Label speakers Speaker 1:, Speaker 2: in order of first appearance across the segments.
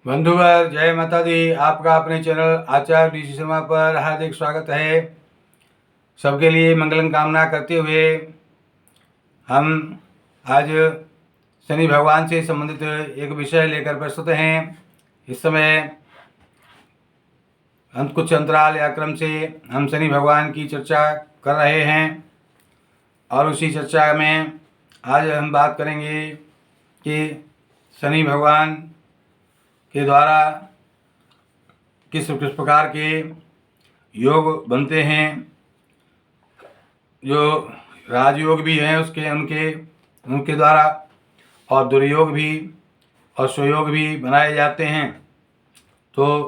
Speaker 1: बंधुवर जय माता दी। आपका अपने चैनल आचार्य ऋषि शर्मा पर हार्दिक स्वागत है। सबके लिए मंगल कामना करते हुए हम आज शनि भगवान से संबंधित एक विषय लेकर प्रस्तुत हैं। इस समय हम कुछ अंतराल या क्रम से हम शनि भगवान की चर्चा कर रहे हैं और उसी चर्चा में आज हम बात करेंगे कि शनि भगवान के द्वारा किस किस प्रकार के योग बनते हैं। जो राजयोग भी हैं उसके उनके द्वारा और दुर्योग भी और स्वयोग भी बनाए जाते हैं। तो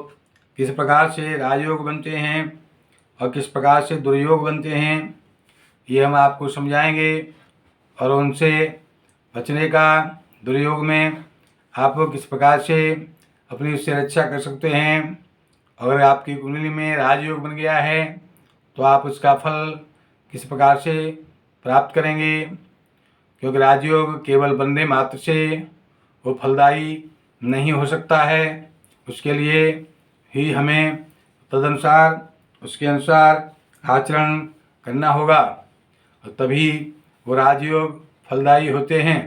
Speaker 1: किस प्रकार से राजयोग बनते हैं और किस प्रकार से दुर्योग बनते हैं ये हम आपको समझाएंगे और उनसे बचने का, दुर्योग में आप किस प्रकार से अपनी उससे रक्षा कर सकते हैं। अगर आपकी कुंडली में राजयोग बन गया है तो आप उसका फल किस प्रकार से प्राप्त करेंगे, क्योंकि राजयोग केवल बनने मात्र से वो फलदायी नहीं हो सकता है। उसके लिए ही हमें तदनुसार उसके अनुसार आचरण करना होगा और तभी वो राजयोग फलदायी होते हैं।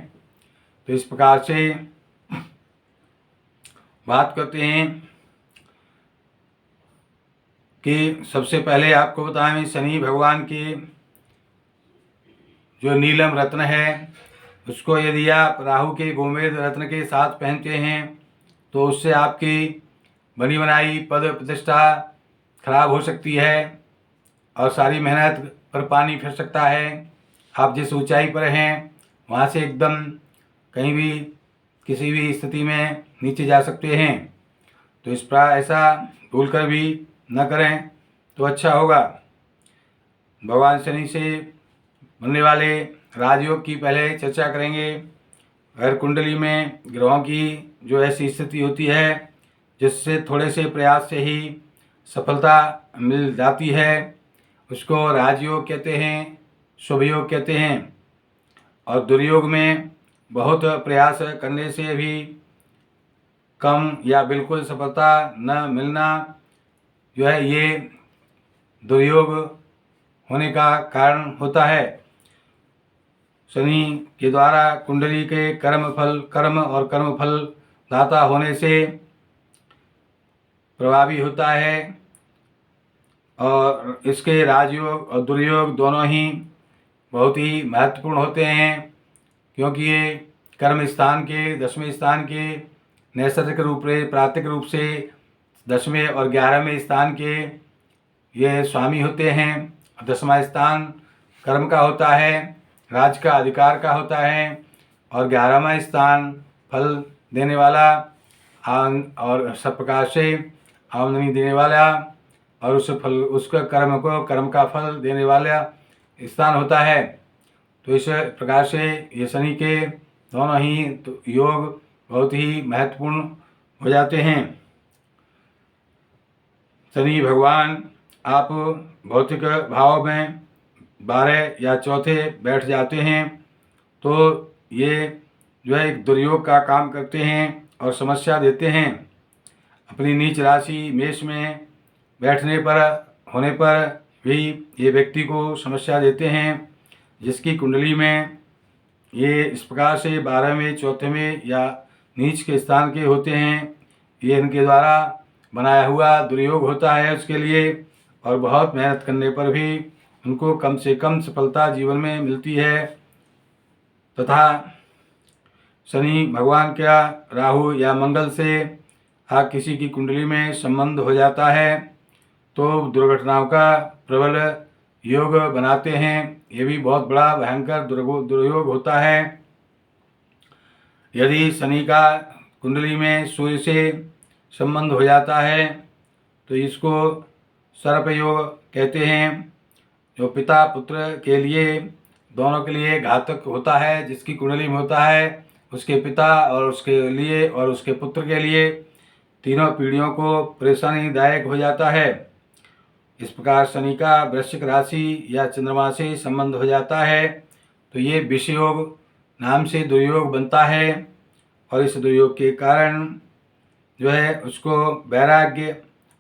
Speaker 1: तो इस प्रकार से बात करते हैं कि सबसे पहले आपको बताएं शनि भगवान के जो नीलम रत्न है उसको यदि आप राहु के गोमेद रत्न के साथ पहनते हैं तो उससे आपकी बनी बनाई पद प्रतिष्ठा खराब हो सकती है और सारी मेहनत पर पानी फिर सकता है। आप जिस ऊंचाई पर हैं वहाँ से एकदम कहीं भी किसी भी स्थिति में नीचे जा सकते हैं। तो इस प्रकार ऐसा भूल कर भी न करें तो अच्छा होगा। भगवान शनि से बनने वाले राजयोग की पहले चर्चा करेंगे। अगर कुंडली में ग्रहों की जो ऐसी स्थिति होती है जिससे थोड़े से प्रयास से ही सफलता मिल जाती है उसको राजयोग कहते हैं, शुभ योग कहते हैं। और दुर्योग में बहुत प्रयास करने से भी कम या बिल्कुल सफलता न मिलना जो है ये दुर्योग होने का कारण होता है। शनि के द्वारा कुंडली के कर्म और कर्म फल दाता होने से प्रभावी होता है और इसके राजयोग और दुर्योग दोनों ही बहुत ही महत्वपूर्ण होते हैं, क्योंकि ये कर्म स्थान के 10वें स्थान के नैसर्गिक रूप से प्राकृतिक रूप से 10वें और 11वें स्थान के ये स्वामी होते हैं। 10वां स्थान कर्म का होता है, राज का अधिकार का होता है और 11वां स्थान फल देने वाला और सब प्रकार से आमदनी देने वाला और उसका कर्म का फल देने वाला स्थान होता है। तो इस प्रकार से ये शनि के दोनों ही योग बहुत ही महत्वपूर्ण हो जाते हैं। शनि भगवान आप भौतिक भाव में 12 या चौथे बैठ जाते हैं तो ये जो है एक दुर्योग का काम करते हैं और समस्या देते हैं। अपनी नीच राशि मेष में बैठने पर होने पर भी ये व्यक्ति को समस्या देते हैं। जिसकी कुंडली में ये इस प्रकार से 12वें, 4वें या नीच के स्थान के होते हैं, ये इनके द्वारा बनाया हुआ दुर्योग होता है उसके लिए। और बहुत मेहनत करने पर भी उनको कम से कम सफलता जीवन में मिलती है। तथा शनि भगवान का राहु या मंगल से किसी की कुंडली में संबंध हो जाता है तो दुर्घटनाओं का प्रबल योग बनाते हैं। ये भी बहुत बड़ा भयंकर दुर्योग होता है। यदि शनि का कुंडली में सूर्य से संबंध हो जाता है तो इसको सर्प योग कहते हैं, जो पिता पुत्र के लिए दोनों के लिए घातक होता है। जिसकी कुंडली में होता है उसके पिता और उसके लिए और उसके पुत्र के लिए तीनों पीढ़ियों को परेशानीदायक हो जाता है। इस प्रकार शनि का वृश्चिक राशि या चंद्रमा से संबंध हो जाता है तो ये विषयोग नाम से दुर्योग बनता है और इस दुर्योग के कारण जो है उसको वैराग्य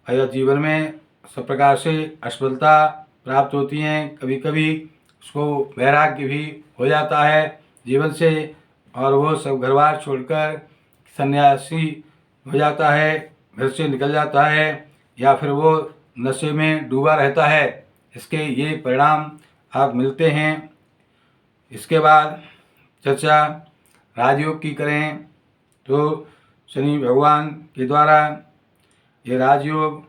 Speaker 1: और जीवन में सब प्रकार से असफलता प्राप्त होती हैं। कभी कभी उसको वैराग्य भी हो जाता है जीवन से और वो सब घर बार छोड़कर सन्यासी हो जाता है, घर से निकल जाता है, या फिर वो नशे में डूबा रहता है। इसके ये परिणाम आप मिलते हैं। इसके बाद चर्चा राजयोग की करें तो शनि भगवान के द्वारा ये राजयोग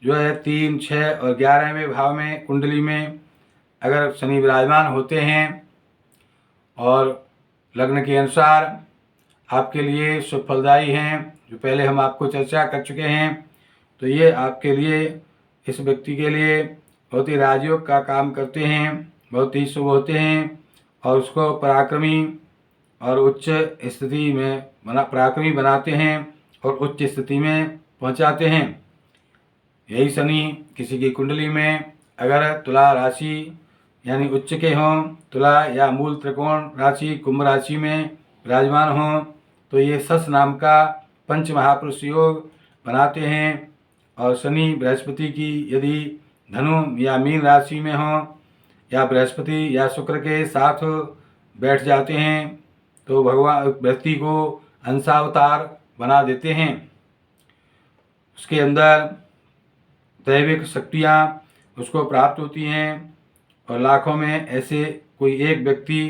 Speaker 1: जो है 3, 6 और 11वें भाव में कुंडली में अगर शनि विराजमान होते हैं और लग्न के अनुसार आपके लिए शुभ फलदायी हैं, जो पहले हम आपको चर्चा कर चुके हैं, तो ये आपके लिए, इस व्यक्ति के लिए बहुत ही राजयोग का काम करते हैं, बहुत ही शुभ होते हैं और उसको पराक्रमी और उच्च स्थिति में पराक्रमी बनाते हैं और उच्च स्थिति में पहुंचाते हैं। यही शनि किसी की कुंडली में अगर तुला राशि यानी उच्च के हों, तुला या मूल त्रिकोण राशि कुंभ राशि में विराजमान हों, तो ये सस नाम का पंच महापुरुष योग बनाते हैं। और शनि बृहस्पति की यदि धनु या मीन राशि में हो या बृहस्पति या शुक्र के साथ बैठ जाते हैं तो भगवान व्यक्ति को अंशावतार बना देते हैं। उसके अंदर दैविक शक्तियाँ उसको प्राप्त होती हैं और लाखों में ऐसे कोई एक व्यक्ति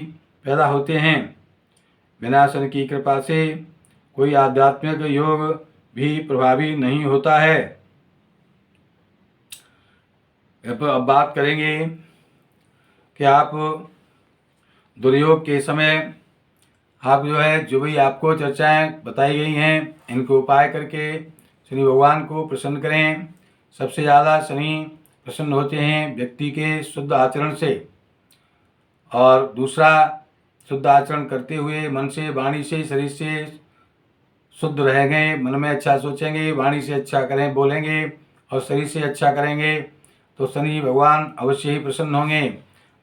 Speaker 1: पैदा होते हैं। बिना शनि की कृपा से कोई आध्यात्मिक योग भी प्रभावी नहीं होता है। अब बात करेंगे कि आप दुर्योग के समय आप जो है जो भी आपको चर्चाएं बताई गई हैं इनको उपाय करके शनि भगवान को प्रसन्न करें। सबसे ज़्यादा शनि प्रसन्न होते हैं व्यक्ति के शुद्ध आचरण से, और दूसरा शुद्ध आचरण करते हुए मन से, वाणी से, शरीर से शुद्ध रहेंगे, मन में अच्छा सोचेंगे, वाणी से अच्छा करें बोलेंगे और शरीर से अच्छा करेंगे तो शनि भगवान अवश्य ही प्रसन्न होंगे।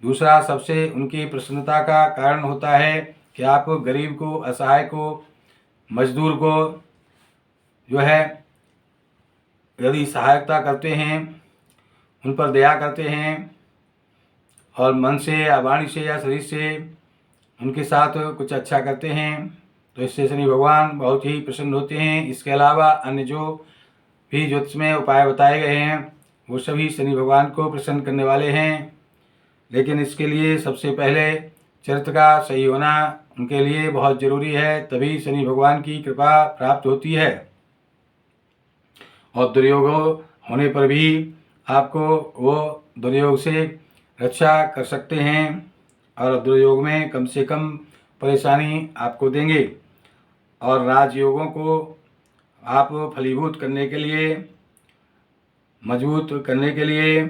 Speaker 1: दूसरा सबसे उनकी प्रसन्नता का कारण होता है कि आप गरीब को, असहाय को, मजदूर को जो है यदि सहायता करते हैं, उन पर दया करते हैं और मन से या वाणी से या शरीर से उनके साथ कुछ अच्छा करते हैं तो इससे शनि भगवान बहुत ही प्रसन्न होते हैं। इसके अलावा अन्य जो भी ज्योतिष में उपाय बताए गए हैं वो सभी शनि भगवान को प्रसन्न करने वाले हैं, लेकिन इसके लिए सबसे पहले चरित्र का सही होना उनके लिए बहुत ज़रूरी है, तभी शनि भगवान की कृपा प्राप्त होती है। और दुर्योग होने पर भी आपको वो दुर्योग से रक्षा कर सकते हैं और दुर्योग में कम से कम परेशानी आपको देंगे। और राजयोगों को आप फलीभूत करने के लिए, मजबूत करने के लिए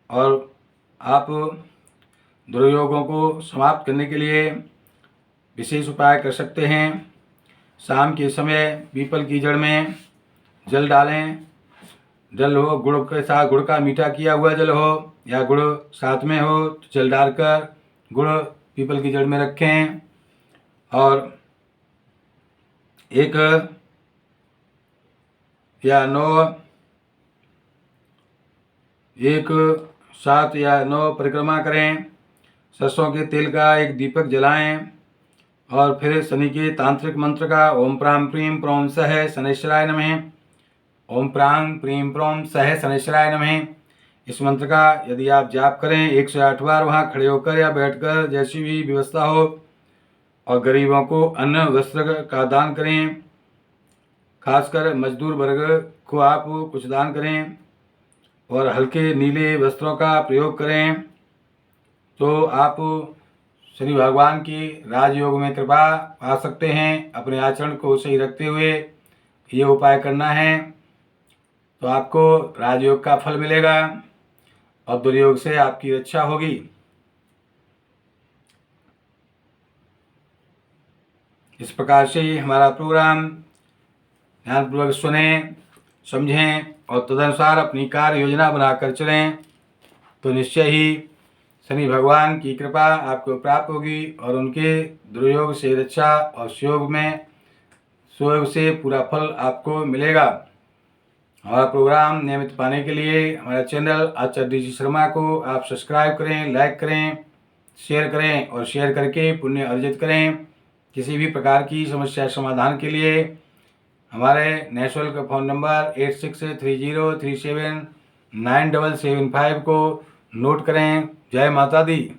Speaker 1: और आप दुर्योगों को समाप्त करने के लिए विशेष उपाय कर सकते हैं। शाम के समय पीपल की जड़ में जल डालें, जल हो गुड़ के साथ, गुड़ का मीठा किया हुआ जल हो या गुड़ साथ में हो तो जल डालकर गुड़ पीपल की जड़ में रखें और 1 या 9, 1, 7 या 9 परिक्रमा करें। सरसों के तेल का एक दीपक जलाएं और फिर शनि के तांत्रिक मंत्र का ओम प्रां प्रीं प्रौं सह शनैश्वराय नमः, ओम प्रां प्रीं प्रौं सह शनैश्वराय नमः, इस मंत्र का यदि आप जाप करें 108 बार वहाँ खड़े होकर या बैठकर जैसी भी व्यवस्था हो, और गरीबों को अन्न वस्त्र का दान करें, खासकर मजदूर वर्ग को आप कुछ दान करें और हल्के नीले वस्त्रों का प्रयोग करें तो आप शनि भगवान की राजयोग में कृपा पा सकते हैं। अपने आचरण को सही रखते हुए ये उपाय करना है तो आपको राजयोग का फल मिलेगा और दुर्योग से आपकी रक्षा होगी। इस प्रकार से हमारा प्रोग्राम ध्यानपूर्वक सुने, समझें और तदनुसार अपनी कार्य योजना बनाकर चलें तो निश्चय ही शनि भगवान की कृपा आपको प्राप्त होगी और उनके दुर्योग से रक्षा और सुयोग में सो उसे पूरा फल आपको मिलेगा। हमारा प्रोग्राम नियमित पाने के लिए हमारा चैनल आचार्य डी जी शर्मा को आप सब्सक्राइब करें, लाइक करें, शेयर करें और शेयर करके पुण्य अर्जित करें। किसी भी प्रकार की समस्या समाधान के लिए हमारे निःशुल्क फ़ोन नंबर 8630379775 को नोट करें। जय माता दी।